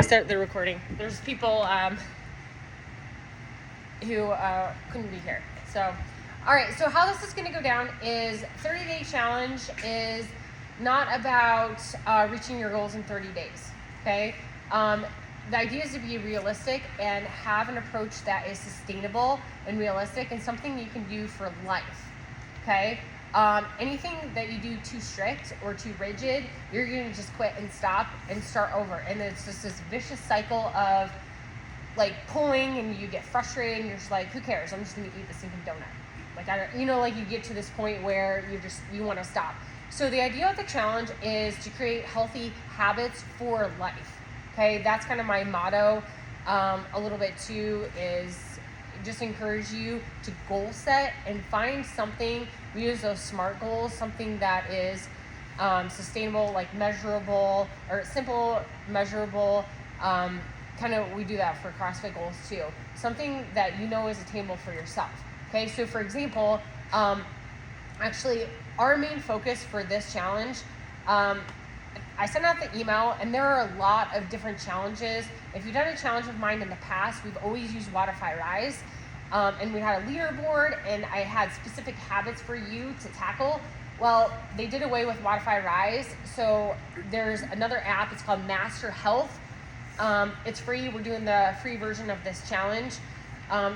start the recording. There's people who couldn't be here. So, all right, so how this is going to go down is 30-day challenge is not about reaching your goals in 30 days, okay? The idea is to be realistic and have an approach that is sustainable and realistic and something you can do for life, okay? Anything that you do too strict or too rigid, you're going to just quit and stop and start over. And it's just this vicious cycle of like pulling, and you get frustrated and you're just like, who cares? I'm just going to eat this stinking donut. Like, you get to this point where you want to stop. So the idea of the challenge is to create healthy habits for life. Okay, that's kind of my motto. A little bit too is just encourage you to goal set and find something. We use those SMART goals, something that is sustainable, like measurable, or simple, measurable. We do that for CrossFit goals too. Something that you know is attainable for yourself. Okay, so for example, actually our main focus for this challenge, I sent out the email, and there are a lot of different challenges. If you've done a challenge of mine in the past, we've always used Wodify Rise, and we had a leaderboard, and I had specific habits for you to tackle. Well, they did away with Wodify Rise, so there's another app. It's called Master Health. It's free. We're doing the free version of this challenge.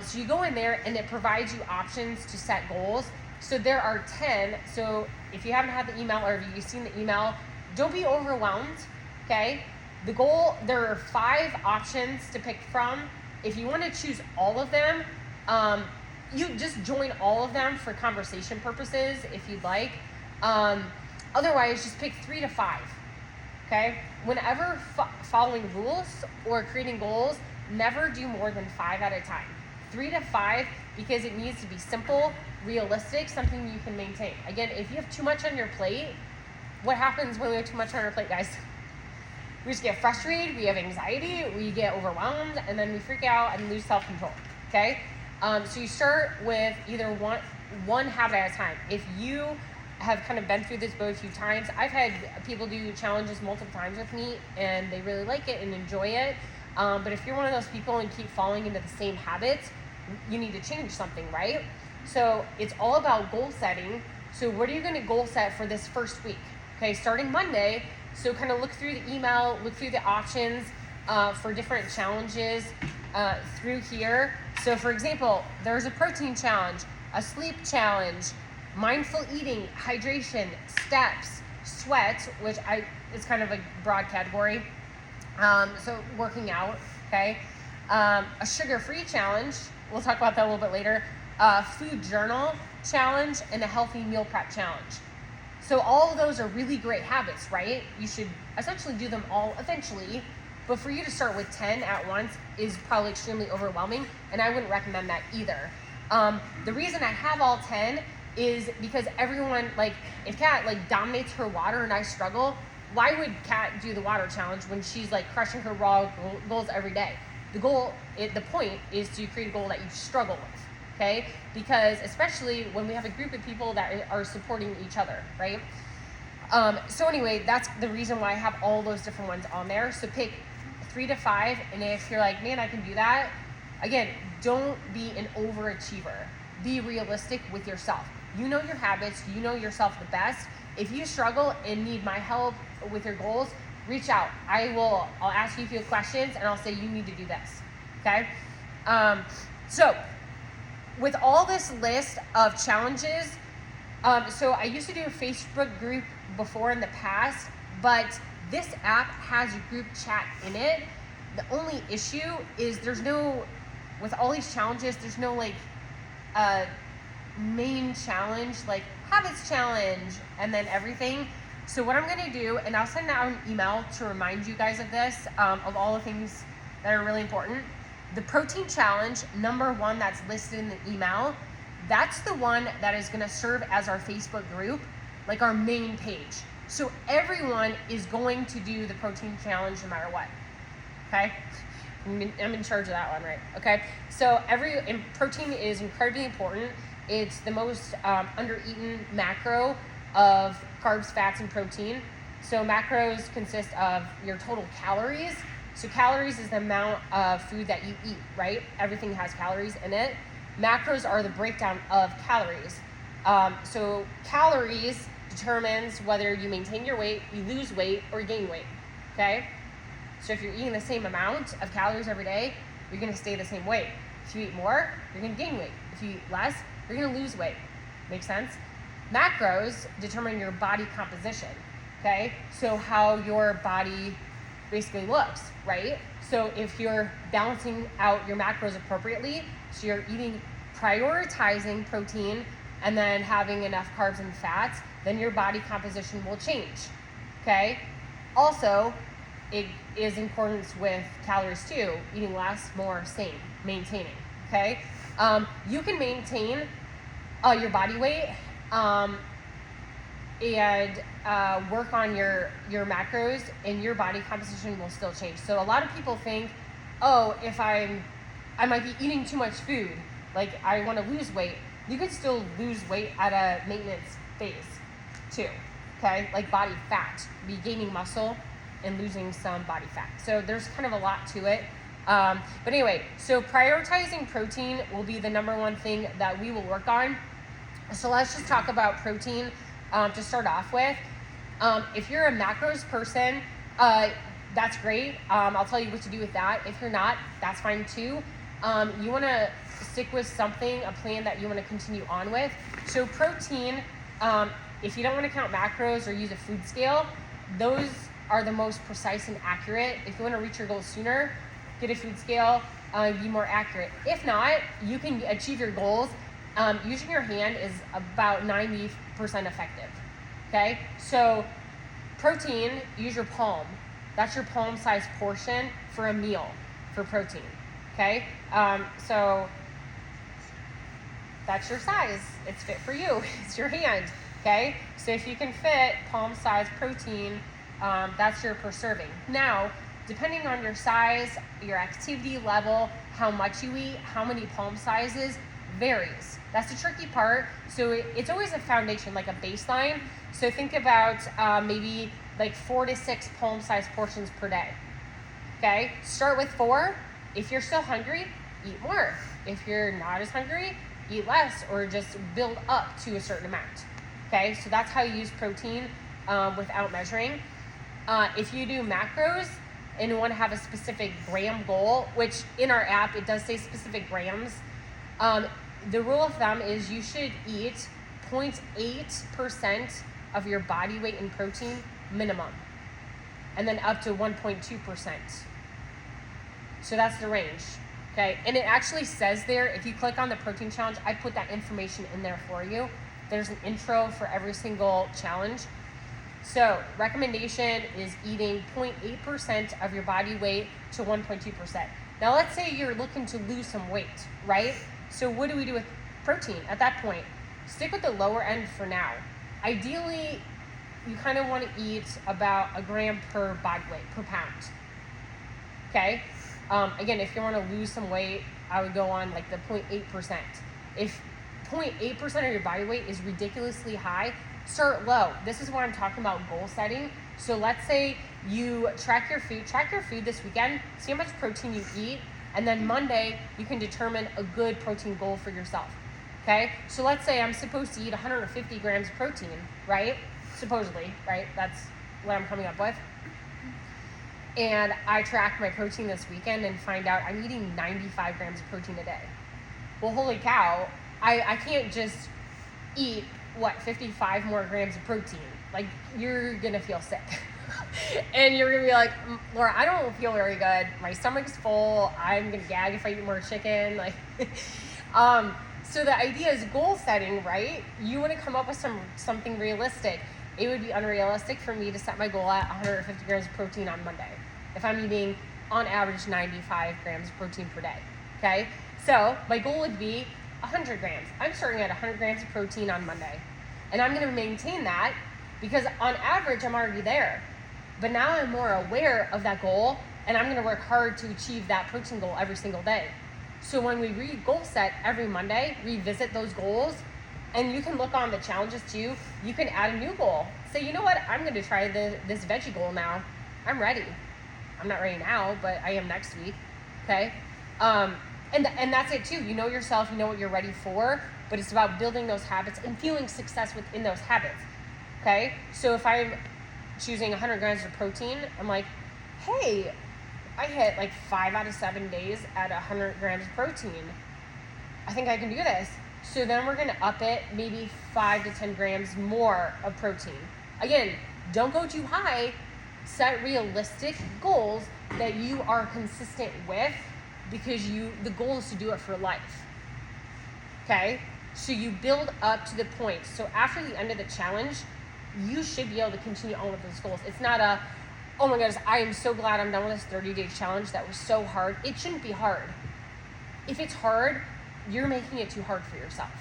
So you go in there, and it provides you options to set goals. So there are 10. So if you haven't had the email, or if you've seen the email, don't be overwhelmed, okay? The goal, there are 5 options to pick from. If you want to choose all of them, you just join all of them for conversation purposes if you'd like. Otherwise, just pick 3 to 5, okay? Whenever following rules or creating goals, never do more than 5 at a time. 3 to 5, because it needs to be simple, realistic, something you can maintain. Again, if you have too much on your plate, what happens when we have too much on our plate, guys? We just get frustrated, we have anxiety, we get overwhelmed, and then we freak out and lose self-control, okay? So you start with either one habit at a time. If you have kind of been through this boat a few times, I've had people do challenges multiple times with me, and they really like it and enjoy it. But if you're one of those people and keep falling into the same habits, you need to change something, right? So it's all about goal setting. So what are you going to goal set for this first week? Okay, starting Monday, so kind of look through the email, look through the options for different challenges through here. So for example, there's a protein challenge, a sleep challenge, mindful eating, hydration, steps, sweat, which it's kind of a broad category. So working out, okay. A sugar-free challenge, we'll talk about that a little bit later. Food journal challenge, and a healthy meal prep challenge. So all of those are really great habits, right? You should essentially do them all eventually, but for you to start with 10 at once is probably extremely overwhelming, and I wouldn't recommend that either. The reason I have all 10 is because everyone, like, if Kat dominates her water and I struggle, why would Kat do the water challenge when she's like crushing her raw goals every day? The point is to create a goal that you struggle with. Okay, because especially when we have a group of people that are supporting each other, right? So anyway, that's the reason why I have all those different ones on there. So pick 3 to 5, and if you're like, man, I can do that, again, don't be an overachiever. Be realistic with yourself. You know your habits, you know yourself the best. If you struggle and need my help with your goals, reach out. I'll ask you a few questions, and I'll say you need to do this, okay? So with all this list of challenges, so I used to do a Facebook group before in the past, but this app has a group chat in it. The only issue is with all these challenges, there's no main challenge, like habits challenge, and then everything. So what I'm gonna do, and I'll send out an email to remind you guys of this, of all the things that are really important. The protein challenge, number 1 that's listed in the email, that's the one that is gonna serve as our Facebook group, like our main page. So everyone is going to do the protein challenge no matter what, okay? I'm in charge of that one, right? Okay, so protein is incredibly important. It's the most under-eaten macro of carbs, fats, and protein. So macros consist of your total calories. So calories is the amount of food that you eat, right? Everything has calories in it. Macros are the breakdown of calories. So calories determines whether you maintain your weight, you lose weight, or gain weight, okay? So if you're eating the same amount of calories every day, you're gonna stay the same weight. If you eat more, you're gonna gain weight. If you eat less, you're gonna lose weight. Make sense? Macros determine your body composition, okay? So how your body basically looks, right? So if you're balancing out your macros appropriately, so you're prioritizing protein and then having enough carbs and fats, then your body composition will change, okay? Also, it is in accordance with calories too, eating less, more, same, maintaining, okay? You can maintain your body weight and work on your macros, and your body composition will still change. So a lot of people think, oh, if I might be eating too much food, like I want to lose weight. You could still lose weight at a maintenance phase too, okay? Like body fat, be gaining muscle and losing some body fat. So there's kind of a lot to it. But anyway, so prioritizing protein will be the number one thing that we will work on. So let's just talk about protein to start off with. If you're a macros person, that's great. I'll tell you what to do with that. If you're not, that's fine too. You want to stick with something, a plan that you want to continue on with. So protein, if you don't want to count macros or use a food scale, those are the most precise and accurate. If you want to reach your goals sooner, get a food scale, be more accurate. If not, you can achieve your goals. Using your hand is about 90% effective, okay? So protein, use your palm. That's your palm size portion for a meal for protein, okay? So that's your size. It's fit for you. It's your hand, okay? So if you can fit palm size protein, that's your per serving. Now, depending on your size, your activity level, how much you eat, how many palm sizes, varies. That's the tricky part. So it's always a foundation, like a baseline. So think about maybe like 4 to 6 palm size portions per day. Okay, start with 4. If you're still hungry, eat more. If you're not as hungry, eat less, or just build up to a certain amount. Okay, so that's how you use protein without measuring. If you do macros and you want to have a specific gram goal, which in our app, it does say specific grams, the rule of thumb is you should eat 0.8% of your body weight in protein minimum, and then up to 1.2%. So that's the range, okay? And it actually says there, if you click on the protein challenge, I put that information in there for you. There's an intro for every single challenge. So recommendation is eating 0.8% of your body weight to 1.2%. Now let's say you're looking to lose some weight, right? So what do we do with protein at that point? Stick with the lower end for now. Ideally, you kind of want to eat about a gram per body weight, per pound. Okay? Again, if you want to lose some weight, I would go on like the 0.8%. If 0.8% of your body weight is ridiculously high, start low. This is why I'm talking about goal setting. So let's say you track your food this weekend, see how much protein you eat, and then Monday you can determine a good protein goal for yourself. Okay? So let's say I'm supposed to eat 150 grams of protein, right? Supposedly, right? That's what I'm coming up with. And I track my protein this weekend and find out I'm eating 95 grams of protein a day. Well, holy cow, I can't just eat, 55 more grams of protein. Like, you're gonna feel sick. And you're gonna be like, Laura, I don't feel very good. My stomach's full. I'm gonna gag if I eat more chicken. Like, so the idea is goal setting, right? You wanna come up with something realistic. It would be unrealistic for me to set my goal at 150 grams of protein on Monday if I'm eating on average 95 grams of protein per day, okay? So my goal would be 100 grams. I'm starting at 100 grams of protein on Monday, and I'm gonna maintain that because on average I'm already there. But now I'm more aware of that goal, and I'm gonna work hard to achieve that protein goal every single day. So when we goal set every Monday, revisit those goals, and you can look on the challenges too. You can add a new goal. Say, you know what? I'm going to try this veggie goal now. I'm ready. I'm not ready now, but I am next week. Okay. And that's it too. You know yourself, you know what you're ready for, but it's about building those habits and feeling success within those habits. Okay. So if I'm choosing 100 grams of protein, I'm like, hey, I hit like 5 out of 7 days at 100 grams of protein. I think I can do this. So then we're going to up it, maybe 5 to 10 grams more of protein. Again, don't go too high. Set realistic goals that you are consistent with, because the goal is to do it for life. Okay? So you build up to the point. So after the end of the challenge, you should be able to continue on with those goals. It's not a, oh my goodness, I am so glad I'm done with this 30-day challenge. That was so hard. It shouldn't be hard. If it's hard, you're making it too hard for yourself.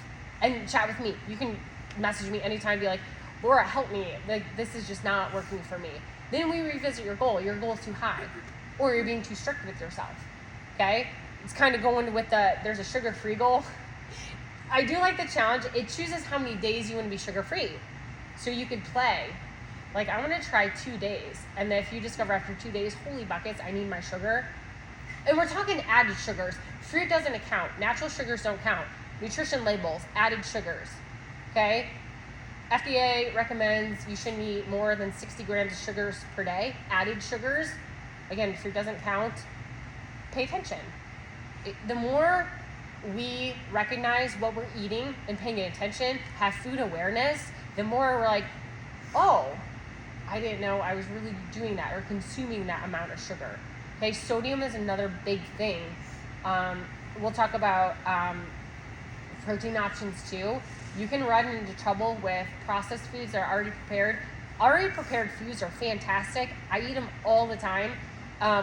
And chat with me. You can message me anytime, be like, Laura, help me. Like, this is just not working for me. Then we revisit your goal. Your goal is too high, or you're being too strict with yourself. Okay? It's kind of going with there's a sugar-free goal. I do like the challenge. It chooses how many days you want to be sugar-free. So you could play. Like, I want to try 2 days. And if you discover after 2 days, holy buckets, I need my sugar. And we're talking added sugars. Fruit doesn't count. Natural sugars don't count. Nutrition labels, added sugars. Okay? FDA recommends you shouldn't eat more than 60 grams of sugars per day. Added sugars, again, fruit doesn't count. Pay attention. The more we recognize what we're eating and paying attention, have food awareness, the more we're like, oh, I didn't know I was really doing that or consuming that amount of sugar. Okay, sodium is another big thing. We'll talk about protein options too. You can run into trouble with processed foods that are already prepared. Already prepared foods are fantastic. I eat them all the time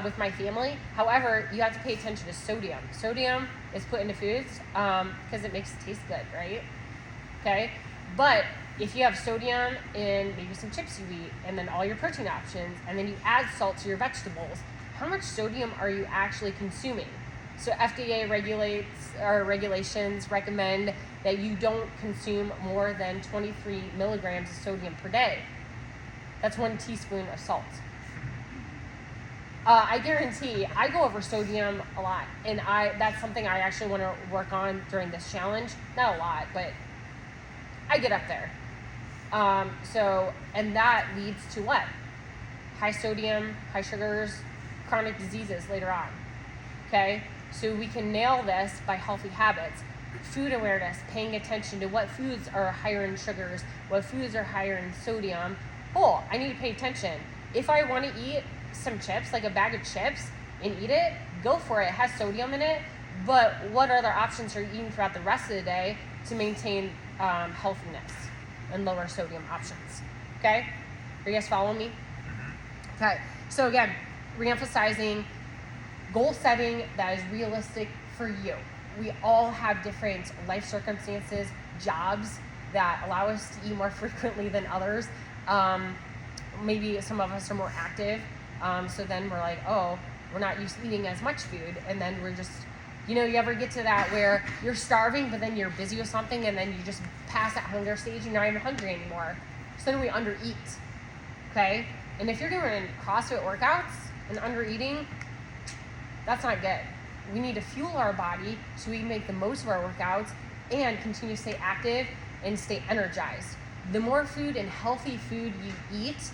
with my family. However, you have to pay attention to sodium. Sodium is put into foods because it makes it taste good, right? Okay, but if you have sodium in maybe some chips you eat, and then all your protein options, and then you add salt to your vegetables, how much sodium are you actually consuming? So FDA regulations recommend that you don't consume more than 23 milligrams of sodium per day. That's 1 teaspoon of salt. I guarantee I go over sodium a lot, and that's something I actually want to work on during this challenge. Not a lot, but I get up there. And that leads to what? High sodium, high sugars, chronic diseases later on. Okay? So we can nail this by healthy habits. Food awareness, paying attention to what foods are higher in sugars, what foods are higher in sodium. Oh, I need to pay attention. If I want to eat some chips, like a bag of chips, and eat it, go for it. It has sodium in it, but what other options are you eating throughout the rest of the day to maintain healthiness and lower sodium options? Okay? Are you guys following me? Okay. So again, reemphasizing goal setting that is realistic for you. We all have different life circumstances, jobs that allow us to eat more frequently than others. Maybe some of us are more active. So then we're like, oh, we're not used to eating as much food. And then we're just, you ever get to that where you're starving, but then you're busy with something, and then you just pass that hunger stage and you're not even hungry anymore. So then we undereat. Okay? And if you're doing CrossFit workouts and undereating, that's not good. We need to fuel our body so we can make the most of our workouts and continue to stay active and stay energized. The more food and healthy food you eat,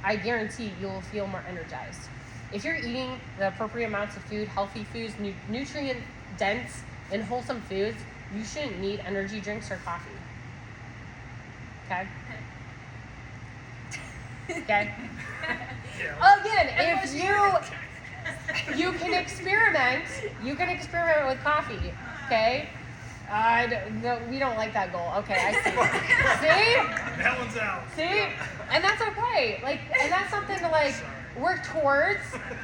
I guarantee you'll feel more energized. If you're eating the appropriate amounts of food, healthy foods, nutrient dense and wholesome foods, you shouldn't need energy drinks or coffee. Okay? Okay? Again, if you can experiment with coffee, okay? No, we don't like that goal. Okay, I see. See? That one's out. See? And that's okay. And that's something to work towards.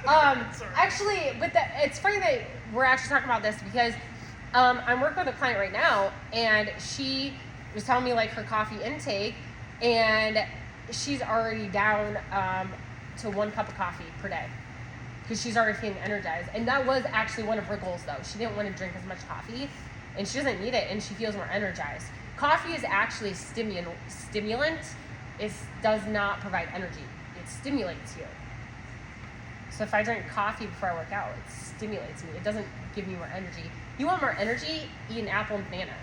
Actually, but it's funny that we're actually talking about this because I'm working with a client right now, and she was telling me her coffee intake, and she's already down to 1 cup of coffee per day because she's already feeling energized. And that was actually one of her goals, though. She didn't want to drink as much coffee, and she doesn't need it, and she feels more energized. Coffee is actually a stimulant. It does not provide energy. It stimulates you. So if I drink coffee before I work out, it stimulates me. It doesn't give me more energy. You want more energy? Eat an apple and banana.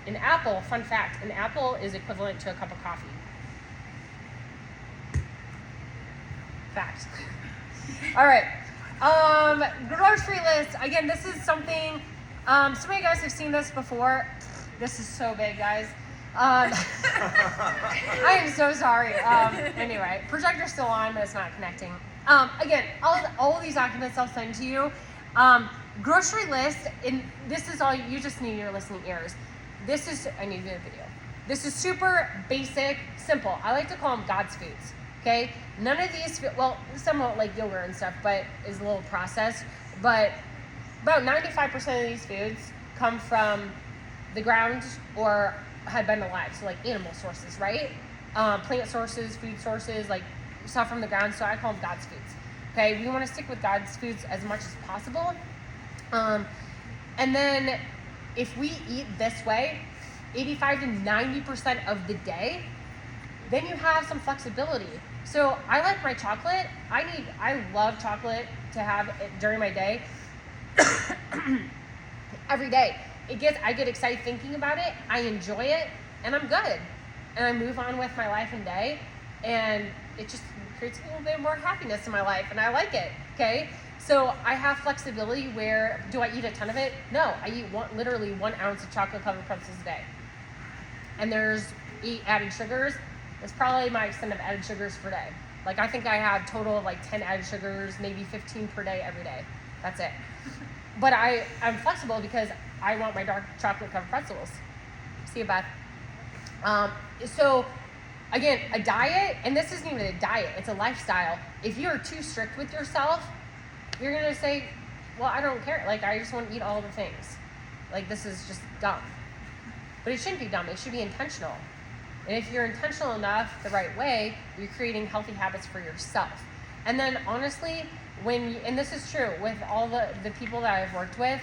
An apple, fun fact, an apple is equivalent to a cup of coffee. Fact. All right. Grocery list. Again, this is something, some of you guys have seen this before. This is so big, guys. I am so sorry. Anyway, projector's still on, but it's not connecting. Again, all of these documents I'll send to you. Grocery list, and this is all, you just need your listening ears. I need to do a video. This is super basic, simple. I like to call them God's foods, okay? None of these, well, somewhat like yogurt and stuff, but is a little processed. But about 95% of these foods come from the ground or had been alive, so like animal sources, right? Plant sources, food sources, like stuff from the ground, so I call them God's foods. Okay, we want to stick with God's foods as much as possible. And then if we eat this way, 85 to 90% of the day, then you have some flexibility. So I like my chocolate. I love chocolate to have it during my day. Every day. I get excited thinking about it. I enjoy it, and I'm good. And I move on with my life and day, and it just creates a little bit more happiness in my life, and I like it, okay? So I have flexibility where, do I eat a ton of it? No, I eat literally 1 ounce of chocolate covered pretzels a day. And there's 8 added sugars. It's probably my extent of added sugars per day. Like I think I have total of like 10 added sugars, maybe 15 per day every day. That's it. But I'm flexible because I want my dark chocolate covered pretzels. See you, Beth. So again, a diet, and this isn't even a diet, it's a lifestyle. If you're too strict with yourself, you're going to say, well, I don't care. Like, I just want to eat all the things. Like, this is just dumb. But it shouldn't be dumb. It should be intentional. And if you're intentional enough the right way, you're creating healthy habits for yourself. And then, honestly, and this is true with all the people that I've worked with,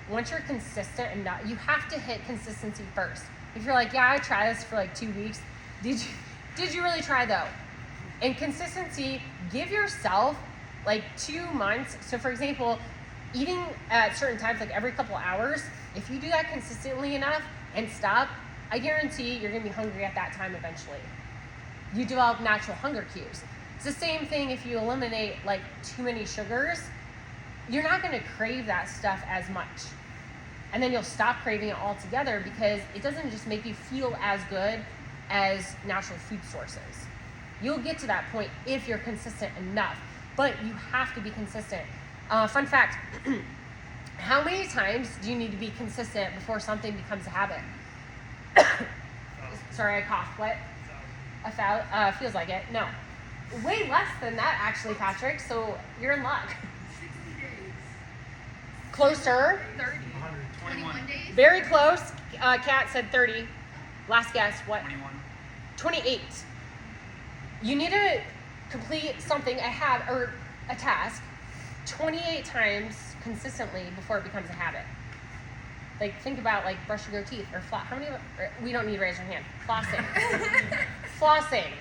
once you're consistent enough, you have to hit consistency first. If you're like, yeah, I tried this for like 2 weeks, did you really try though? And consistency, give yourself like 2 months. So for example, eating at certain times, like every couple hours, if you do that consistently enough and stop, I guarantee you're gonna be hungry at that time eventually. You develop natural hunger cues. It's the same thing if you eliminate like too many sugars, you're not gonna crave that stuff as much. And then you'll stop craving it altogether because it doesn't just make you feel as good as natural food sources. You'll get to that point if you're consistent enough, but you have to be consistent. Fun fact, how many times do you need to be consistent before something becomes a habit? Sorry, I coughed. What? Feels like it. No. Way less than that, actually, Patrick, so you're in luck. 60 days. Closer. 30. 21 days? Very close. Kat said 30. Last guess, what? 28. You need to complete something, a task, 28 times consistently before it becomes a habit. Like, think about, like, brushing your teeth or floss. How many of we don't need to raise your hand. Flossing. Flossing.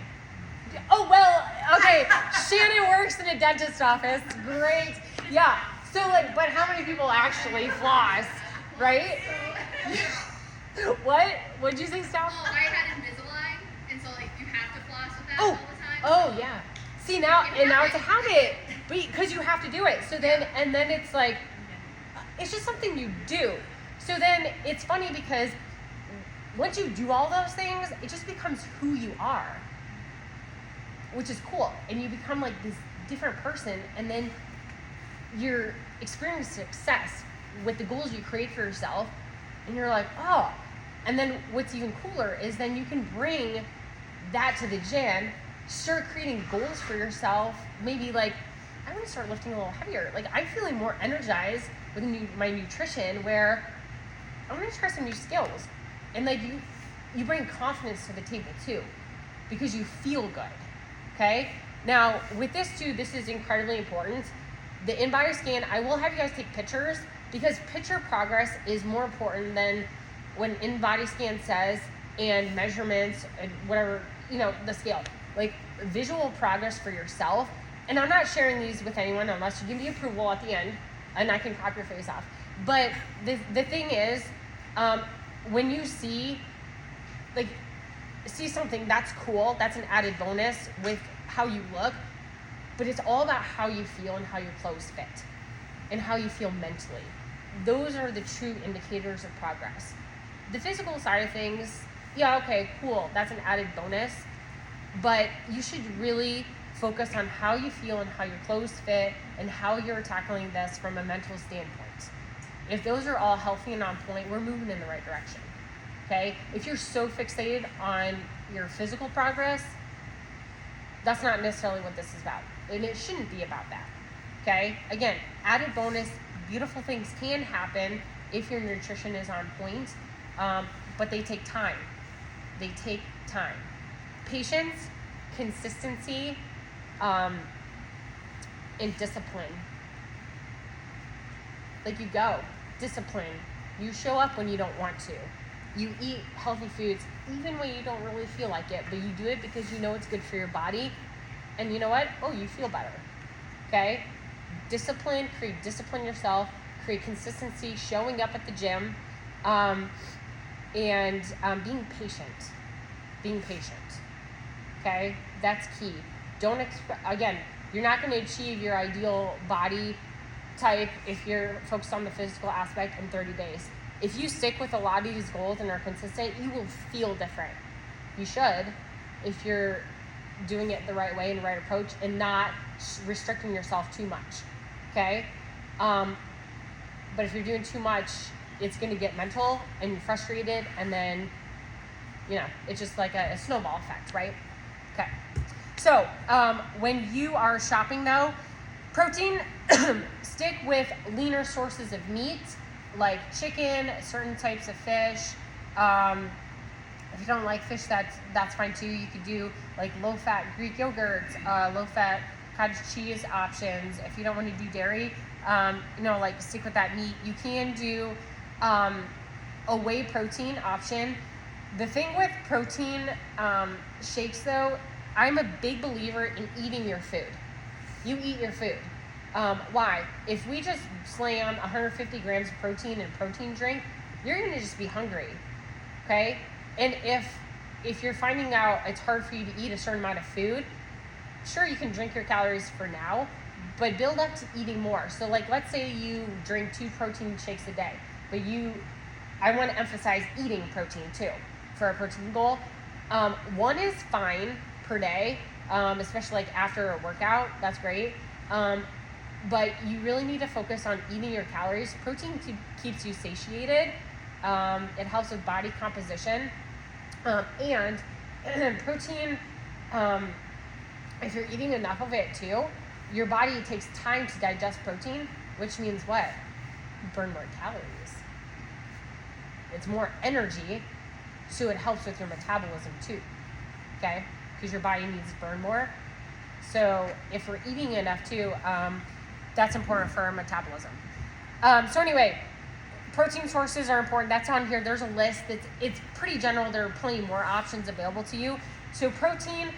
Oh, well, okay. Shannon works in a dentist office. Great. Yeah. So, like, but how many people actually floss, right? What? What'd you say, Steph? Well, I had Invisalign, and so, like, you have to floss with that Oh. all the time. Oh, yeah. See, now it's a habit, because you have to do it. So then, and then it's like, it's just something you do. So then it's funny because once you do all those things, it just becomes who you are, which is cool. And you become like this different person, and then you're experiencing success with the goals you create for yourself, and you're like, oh. And then what's even cooler is then you can bring that to the gym, start creating goals for yourself. Maybe like, I want to start lifting a little heavier. Like, I'm feeling more energized with my nutrition, where I want to try some new skills. And like, you bring confidence to the table too, because you feel good. Okay? Now, with this too, this is incredibly important. The in-body scan, I will have you guys take pictures, because picture progress is more important than when in-body scan says, and measurements and whatever, the scale. Like, visual progress for yourself and I'm not sharing these with anyone unless you give me approval at the end, and I can crop your face off. But the thing is, when you see something that's cool, that's an added bonus with how you look, but it's all about how you feel and how your clothes fit and how you feel mentally. Those are the true indicators of progress. The physical side of things, yeah, okay, cool, that's an added bonus, but you should really focus on how you feel and how your clothes fit and how you're tackling this from a mental standpoint. If those are all healthy and on point, we're moving in the right direction. Okay? If you're so fixated on your physical progress, that's not necessarily what this is about. And it shouldn't be about that. Okay? Again, added bonus, beautiful things can happen if your nutrition is on point, but they take time. They take time. Patience, consistency, and discipline. Like you go. Discipline. You show up when you don't want to. You eat healthy foods even when you don't really feel like it, but you do it because you know it's good for your body. And you know what? Oh, you feel better. Okay? Discipline yourself, create consistency, showing up at the gym, and being patient. Being patient. Okay? That's key. Again, you're not going to achieve your ideal body type if you're focused on the physical aspect in 30 days. If you stick with a lot of these goals and are consistent, you will feel different. You should, if you're doing it the right way and the right approach and not restricting yourself too much. Okay? But if you're doing too much, it's going to get mental and you're frustrated, and then, it's just like a snowball effect, right? Okay. So, when you are shopping though, protein, stick with leaner sources of meat, like chicken, certain types of fish. If you don't like fish, that's fine too. You could do like low-fat Greek yogurts, low-fat cottage cheese options. If you don't want to do dairy, like stick with that meat. You can do a whey protein option. The thing with protein shakes though, I'm a big believer in eating your food. You eat your food. Why? If we just slam 150 grams of protein in a protein drink, you're going to just be hungry, okay? And if you're finding out it's hard for you to eat a certain amount of food, sure, you can drink your calories for now, but build up to eating more. So like, let's say you drink 2 protein shakes a day, but I want to emphasize eating protein too for a protein goal. 1 is fine per day, especially like after a workout, that's great. But you really need to focus on eating your calories. Protein keeps you satiated. It helps with body composition. And protein, if you're eating enough of it too, your body takes time to digest protein, which means what? You burn more calories. It's more energy, so it helps with your metabolism too, okay? Because your body needs to burn more. So if we're eating enough too, that's important for our metabolism. So anyway, protein sources are important. That's on here. There's a list. It's pretty general. There are plenty more options available to you. So protein,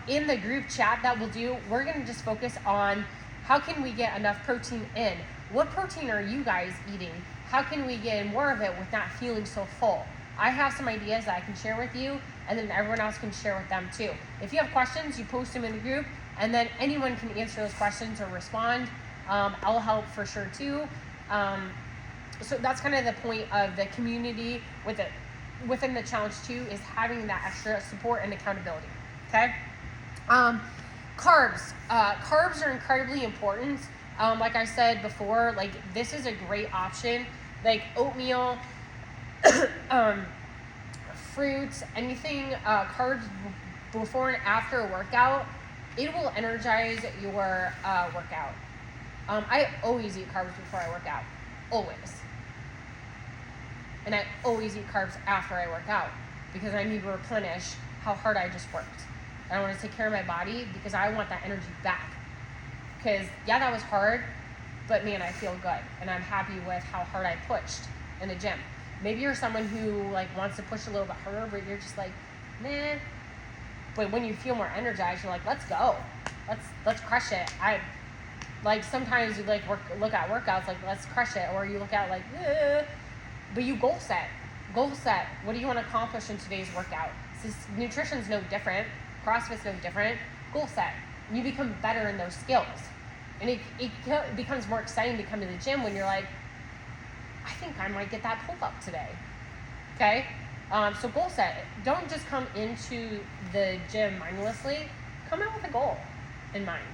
in the group chat that we'll do, we're going to just focus on how can we get enough protein in. What protein are you guys eating? How can we get more of it with not feeling so full? I have some ideas that I can share with you, and then everyone else can share with them too. If you have questions, you post them in the group, and then anyone can answer those questions or respond. I'll help for sure too. So that's kind of the point of the community within the challenge too, is having that extra support and accountability. Okay. Carbs. Carbs are incredibly important. Like I said before, like this is a great option. Like oatmeal, fruits, anything carbs before and after a workout, it will energize your workout. I always eat carbs before I work out, always. And I always eat carbs after I work out because I need to replenish how hard I just worked. I want to take care of my body because I want that energy back. Because yeah, that was hard, but man, I feel good and I'm happy with how hard I pushed in the gym. Maybe you're someone who like wants to push a little bit harder, but you're just like, nah. But when you feel more energized, you're like, let's go. let's crush it. I like sometimes you like look at workouts like let's crush it, or you look at like, but you goal set. Goal set. What do you want to accomplish in today's workout? Nutrition's no different. CrossFit's no different. Goal set. You become better in those skills, and it becomes more exciting to come to the gym when you're like, I think I might get that pull up today. Okay. So goal set. Don't just come into the gym mindlessly. Come out with a goal in mind,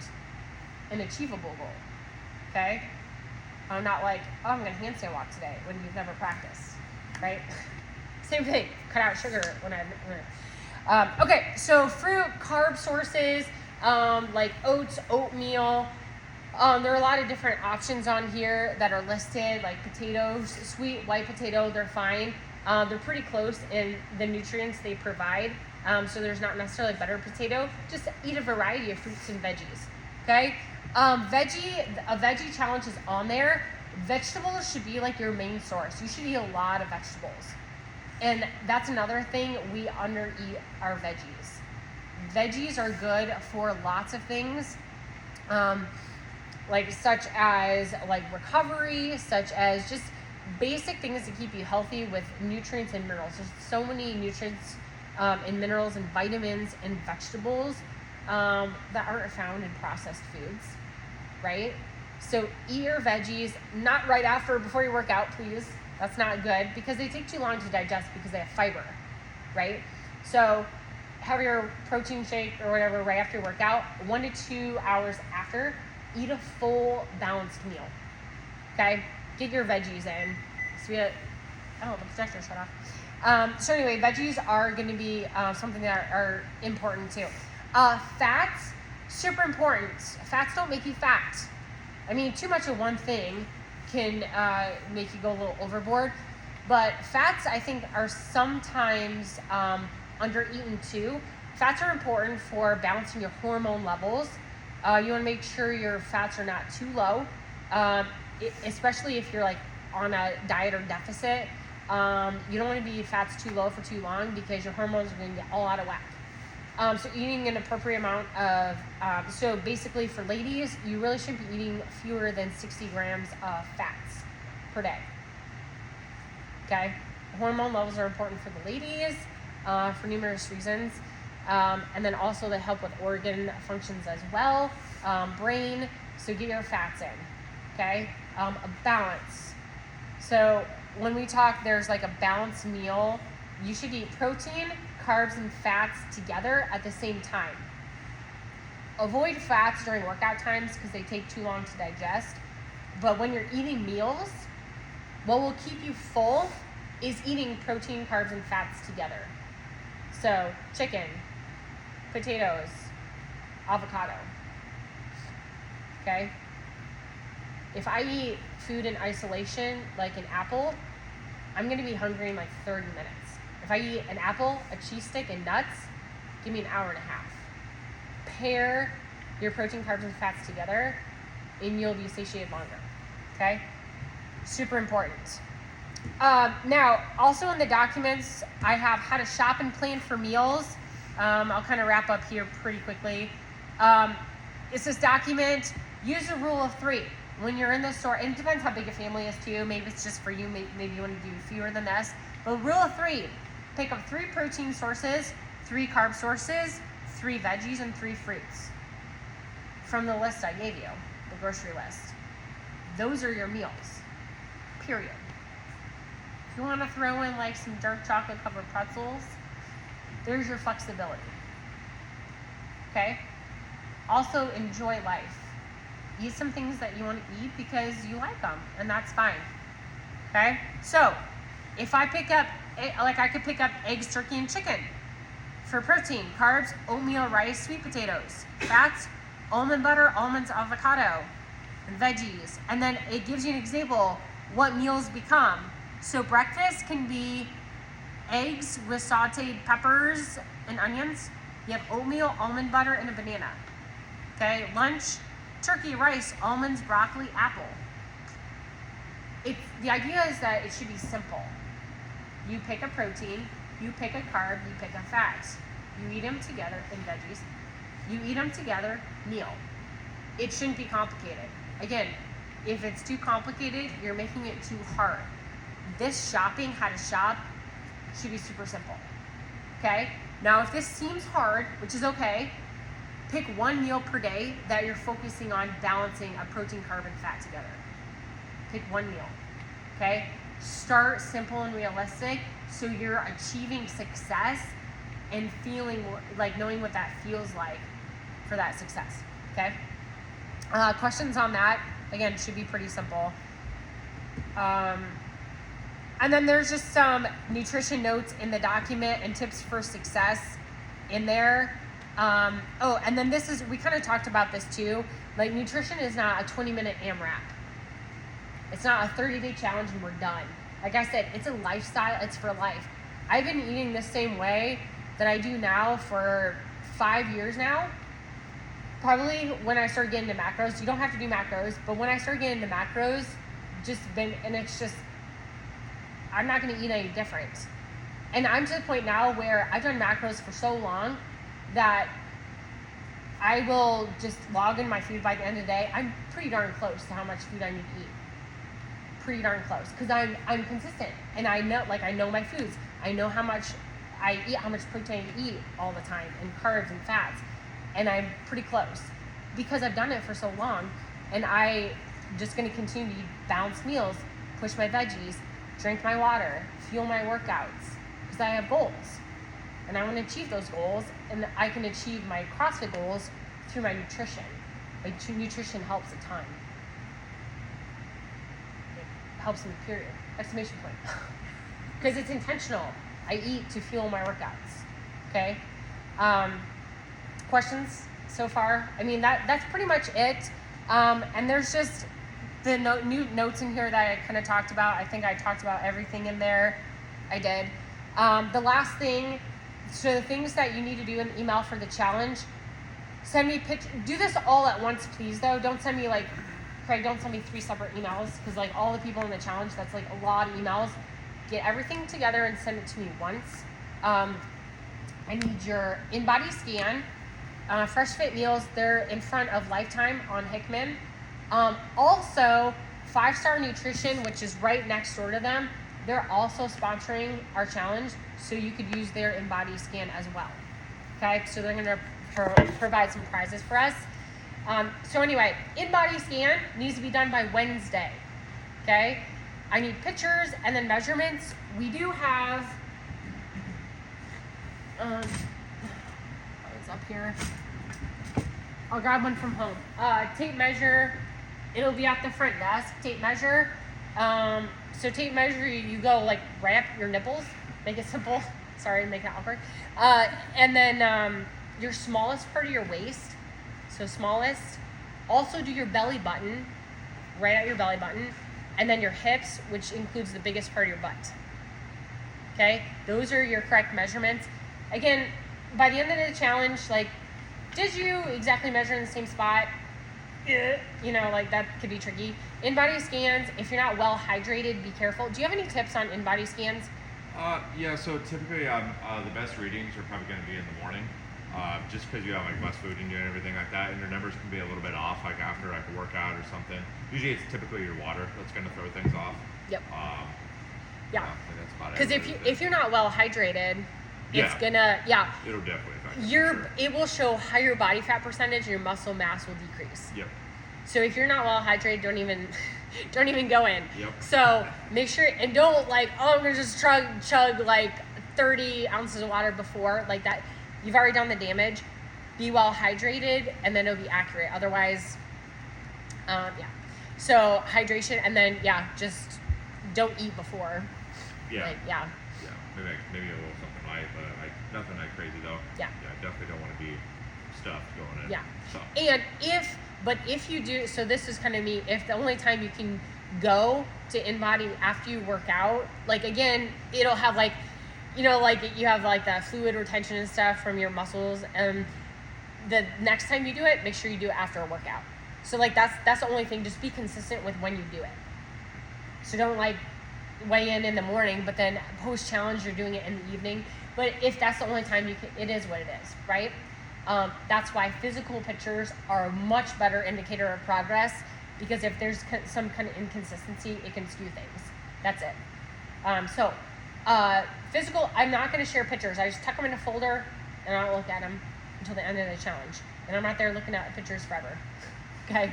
an achievable goal. Okay. Not like, oh, I'm gonna handstand walk today when you've never practiced, right? Same thing. Cut out sugar when okay. So fruit, carb sources, like oats, oatmeal. There are a lot of different options on here that are listed, like potatoes, sweet white potato. They're fine. They're pretty close in the nutrients they provide. So there's not necessarily better potato. Just eat a variety of fruits and veggies. Okay. A veggie challenge is on there. Vegetables should be like your main source. You should eat a lot of vegetables. And that's another thing, we undereat our veggies. Veggies are good for lots of things, like such as like recovery, such as just basic things to keep you healthy with nutrients and minerals. There's so many nutrients and minerals and vitamins and vegetables that aren't found in processed foods, right? So eat your veggies, not right after, before you work out, please. That's not good because they take too long to digest because they have fiber, right? So have your protein shake or whatever right after you work out. 1 to 2 hours after, eat a full balanced meal, okay? Get your veggies in. So the projector shut off. So anyway, veggies are going to be something that are important too. Fats, super important. Fats don't make you fat. I mean, too much of one thing can make you go a little overboard. But fats, I think, are sometimes under-eaten too. Fats are important for balancing your hormone levels. You want to make sure your fats are not too low, especially if you're like on a diet or deficit. You don't want to be fats too low for too long because your hormones are going to get all out of whack. So eating an appropriate amount of, so basically for ladies, you really shouldn't be eating fewer than 60 grams of fats per day. Okay? Hormone levels are important for the ladies for numerous reasons. And then also they help with organ functions as well, brain, so get your fats in, okay? A balance. So when we talk, there's like a balanced meal. You should eat protein, carbs, and fats together at the same time. Avoid fats during workout times because they take too long to digest. But when you're eating meals, what will keep you full is eating protein, carbs, and fats together. So chicken, potatoes, avocado. Okay? If I eat food in isolation, like an apple, I'm going to be hungry in like 30 minutes. If I eat an apple, a cheese stick, and nuts, give me an hour and a half. Pair your protein, carbs, and fats together, and you'll be satiated longer. Okay? Super important. Now, also in the documents, I have how to shop and plan for meals. I'll kind of wrap up here pretty quickly. It's this document, use a rule of 3. When you're in the store, and it depends how big a family is to you. Maybe it's just for you. Maybe you want to do fewer than this. But rule of 3, pick up 3 protein sources, 3 carb sources, 3 veggies, and 3 fruits from the list I gave you, the grocery list. Those are your meals, period. If you want to throw in like some dark chocolate covered pretzels, there's your flexibility. Okay? Also, enjoy life. Eat some things that you want to eat because you like them, and that's fine. Okay? So, if I pick up, I could pick up eggs, turkey, and chicken for protein, carbs, oatmeal, rice, sweet potatoes, fats, almond butter, almonds, avocado, and veggies. And then it gives you an example what meals become. So breakfast can be eggs with sauteed peppers and onions. You have oatmeal, almond butter, and a banana. Okay, lunch, turkey, rice, almonds, broccoli, apple. The idea is that it should be simple. You pick a protein, you pick a carb, you pick a fat. You eat them together in veggies. You eat them together, meal. It shouldn't be complicated. Again, if it's too complicated, you're making it too hard. This shopping, how to shop, should be super simple. Okay? Now, if this seems hard, which is okay, pick one meal per day that you're focusing on balancing a protein, carb, and fat together. Pick one meal. Okay? Start simple and realistic so you're achieving success and feeling like knowing what that feels like for that success. Okay? Questions on that, again, should be pretty simple. And then there's just some nutrition notes in the document and tips for success in there. And then we kind of talked about this too. Like, nutrition is not a 20-minute AMRAP. It's not a 30-day challenge and we're done. Like I said, it's a lifestyle, it's for life. I've been eating the same way that I do now for 5 years now. Probably when I started getting into macros, you don't have to do macros, but when I started getting into macros, I'm not going to eat any different. And I'm to the point now where I've done macros for so long that I will just log in my food by the end of the day. I'm pretty darn close to how much food I need to eat. Pretty darn close, because I'm consistent and I know my foods. I know how much I eat, how much protein I eat all the time, and carbs and fats, and I'm pretty close because I've done it for so long. And I just going to continue to eat balanced meals, push my veggies, drink my water, fuel my workouts, because I have goals and I want to achieve those goals, and I can achieve my CrossFit goals through my nutrition. Like, nutrition helps a ton. It helps me, period. Exclamation point. Because it's intentional. I eat to fuel my workouts. Okay? Questions so far? I mean, that's pretty much it. And there's just the new notes in here that I kind of talked about. I think I talked about everything in there. I did. The last thing, so the things that you need to do in the email for the challenge, send me pictures. Do this all at once, please, though. Don't send me, Craig, don't send me 3 separate emails, because, all the people in the challenge, that's, a lot of emails. Get everything together and send it to me once. I need your in-body scan. Fresh Fit meals, they're in front of Lifetime on Hickman. Also, 5 Star Nutrition, which is right next door to them, they're also sponsoring our challenge, so you could use their in-body scan as well. Okay, so they're going to provide some prizes for us. So anyway, in-body scan needs to be done by Wednesday. Okay, I need pictures and then measurements. We do have, it's up here. I'll grab one from home. Tape measure. It'll be at the front desk. Tape measure. So tape measure, you go right up your nipples. Make it simple. Sorry, make it awkward. And then your smallest part of your waist. So smallest. Also do your belly button. Right at your belly button. And then your hips, which includes the biggest part of your butt. Okay? Those are your correct measurements. Again, by the end of the challenge, did you exactly measure in the same spot? That could be tricky. In-body scans, if you're not well hydrated, be careful. Do you have any tips on in-body scans? Yeah, so typically the best readings are probably going to be in the morning, just because you have less food in you and everything like that, and your numbers can be a little bit off, after a workout or something. Usually it's typically your water that's going to throw things off. Yep. Yeah. That's about it. Because if you're not well hydrated, it's gonna it'll definitely affect you. Sure. It will show higher body fat percentage and your muscle mass will decrease. Yep. So if you're not well hydrated, don't even go in. Yep. So make sure, and don't I'm gonna just chug 30 ounces of water before that. You've already done the damage. Be well hydrated, and then it'll be accurate. Otherwise, So hydration, and then just don't eat before. Yeah. Yeah. Maybe a little something light, but nothing crazy though. Yeah. Yeah, definitely don't want to be stuffed going in. Yeah. So. And if you do, so this is kind of me, if the only time you can go to InBody after you work out, again, it'll have you have the fluid retention and stuff from your muscles, and the next time you do it, make sure you do it after a workout. So that's the only thing. Just be consistent with when you do it. So don't weigh in the morning, but then post challenge you're doing it in the evening. But if that's the only time you can, it is what it is, right? That's why physical pictures are a much better indicator of progress, because if there's some kind of inconsistency, it can skew things. That's it. Physical, I'm not going to share pictures. I just tuck them in a folder and I don't look at them until the end of the challenge. And I'm not there looking at pictures forever. Okay?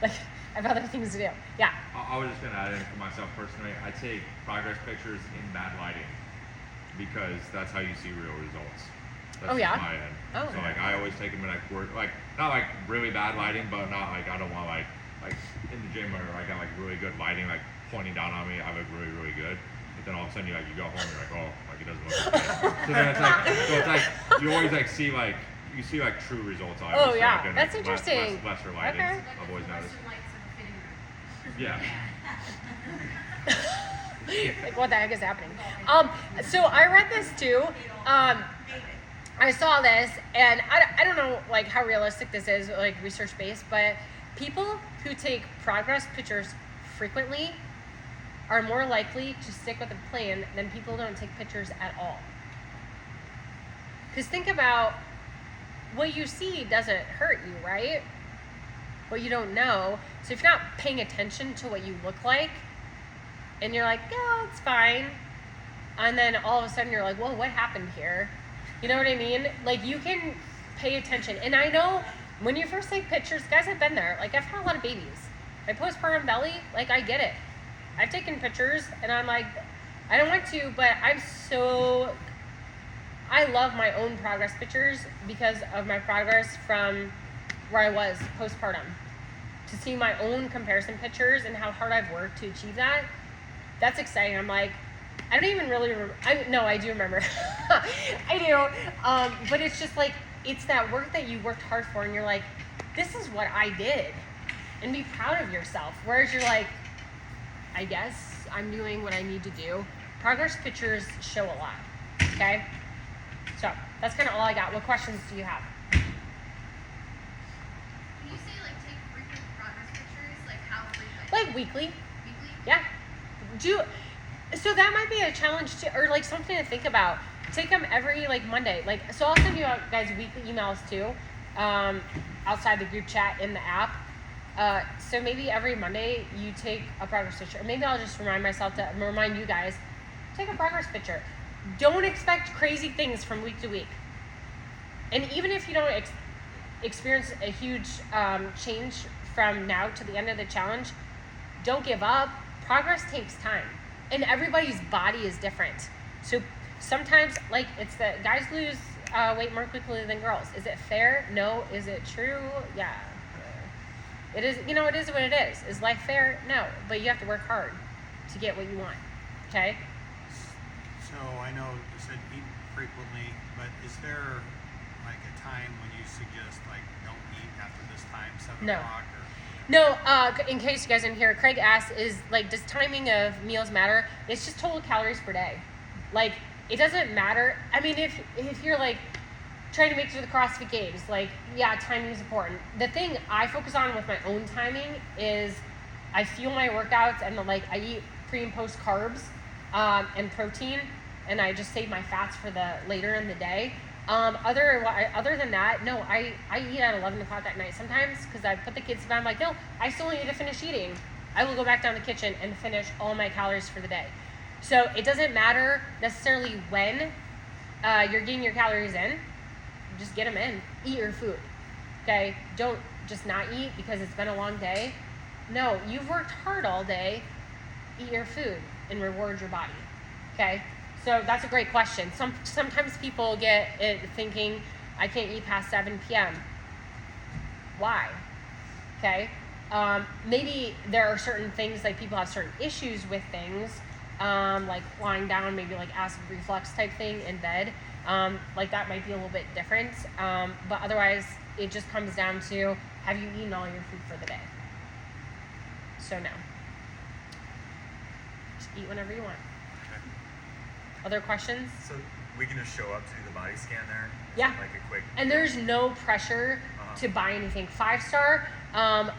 Like, I have other things to do. Yeah. I was just gonna add in for myself personally. I take progress pictures in bad lighting because that's how you see real results. That's Oh, yeah? just my end. Oh. So like I always take them in like work, like not like really bad lighting, but not like I don't want like in the gym where I got like really good lighting like pointing down on me. I look really good. But then all of a sudden you go home, you're like, oh, like it doesn't look good. So then it's like you always like see like true results. I Oh, always yeah. like, in, That's like, interesting. Lesser lighting. Okay. I've always noticed. Yeah. Like, what the heck is happening? So I read this too. I saw this, and I don't know like how realistic this is, like research based, but people who take progress pictures frequently are more likely to stick with a plan than people who don't take pictures at all. Because think about, what you see doesn't hurt you, right? What you don't know. So if you're not paying attention to what you look like, and you're like, yeah, it's fine, and then all of a sudden you're like, whoa, what happened here? You know what I mean? Like, you can pay attention. And I know when you first take pictures, guys, I've been there. Like, I've had a lot of babies. My postpartum belly, like, I get it. I've taken pictures, and I'm like, I don't want to, but I love my own progress pictures because of my progress from where I was postpartum. To see my own comparison pictures and how hard I've worked to achieve that, that's exciting. I'm like, I don't even really remember. I do remember. I do. But it's just like, it's that work that you worked hard for, and you're like, this is what I did. And be proud of yourself. Whereas you're like, I guess I'm doing what I need to do. Progress pictures show a lot. Okay? So, that's kind of all I got. What questions do you have? Can you say like take frequent progress pictures? Like how frequent? Like weekly. Weekly? Yeah. So that might be a challenge too, or like something to think about. Take them every like Monday. Like, so I'll send you out guys weekly emails too, outside the group chat in the app. So maybe every Monday you take a progress picture. Or maybe I'll just remind you guys, take a progress picture. Don't expect crazy things from week to week. And even if you don't experience a huge change from now to the end of the challenge, don't give up. Progress takes time. And everybody's body is different. So sometimes, like, it's that guys lose weight more quickly than girls. Is it fair? No. Is it true? Yeah. It is, it is what it is. Is life fair? No. But you have to work hard to get what you want. Okay? So I know you said eat frequently, but is there like a time when you suggest like don't eat after this time, 7 No. o'clock? No, in case you guys didn't hear, Craig asked, does timing of meals matter? It's just total calories per day. Like, it doesn't matter. I mean, if you're like trying to make it to the CrossFit Games, like, yeah, timing is important. The thing I focus on with my own timing is I fuel my workouts, and I eat pre and post carbs and protein, and I just save my fats for the later in the day. Other than that, no, I eat at 11 o'clock at night sometimes because I put the kids to bed. I'm like, no, I still need to finish eating. I will go back down the kitchen and finish all my calories for the day. So it doesn't matter necessarily when you're getting your calories in. Just get them in. Eat your food. Okay? Don't just not eat because it's been a long day. No, you've worked hard all day. Eat your food and reward your body. Okay? So that's a great question. Sometimes people get it thinking, I can't eat past 7 p.m. Why? Okay? Maybe there are certain things, like people have certain issues with things, like lying down, maybe like acid reflux type thing in bed. Like that might be a little bit different. But otherwise, it just comes down to, have you eaten all your food for the day? So no. Just eat whenever you want. Other questions? So we can just show up to do the body scan there? Yeah. Like a quick... And there's no pressure to buy anything. 5-star, I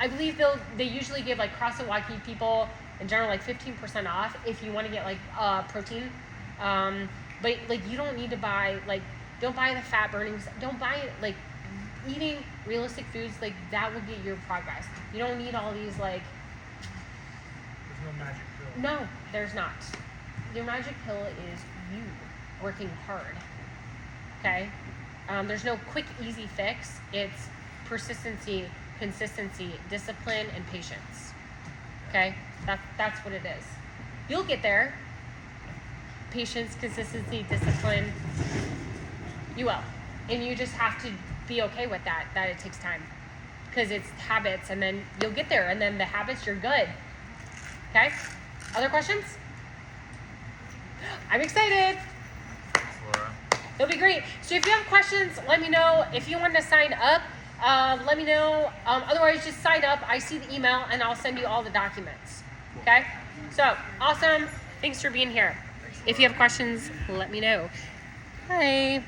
believe they usually give like CrossFit Waukee people in general like 15% off if you want to get like protein. But like you don't need to buy, like Don't buy the fat burning. Don't buy it. Like, eating realistic foods, like, that will get your progress. You don't need all these, like, There's no magic pill. no, there's not. Your magic pill is you working hard. Okay? There's no quick, easy fix. It's persistency, consistency, discipline, and patience. Okay? That's what it is. You'll get there. Patience, consistency, discipline. You will. And you just have to be okay with that it takes time. Because it's habits, and then you'll get there, and then the habits, you're good. Okay? Other questions? I'm excited. Thanks, Laura. It'll be great. So if you have questions, let me know. If you want to sign up, let me know. Otherwise, just sign up. I see the email, and I'll send you all the documents. Okay? So, awesome. Thanks for being here. If you have questions, let me know. Bye.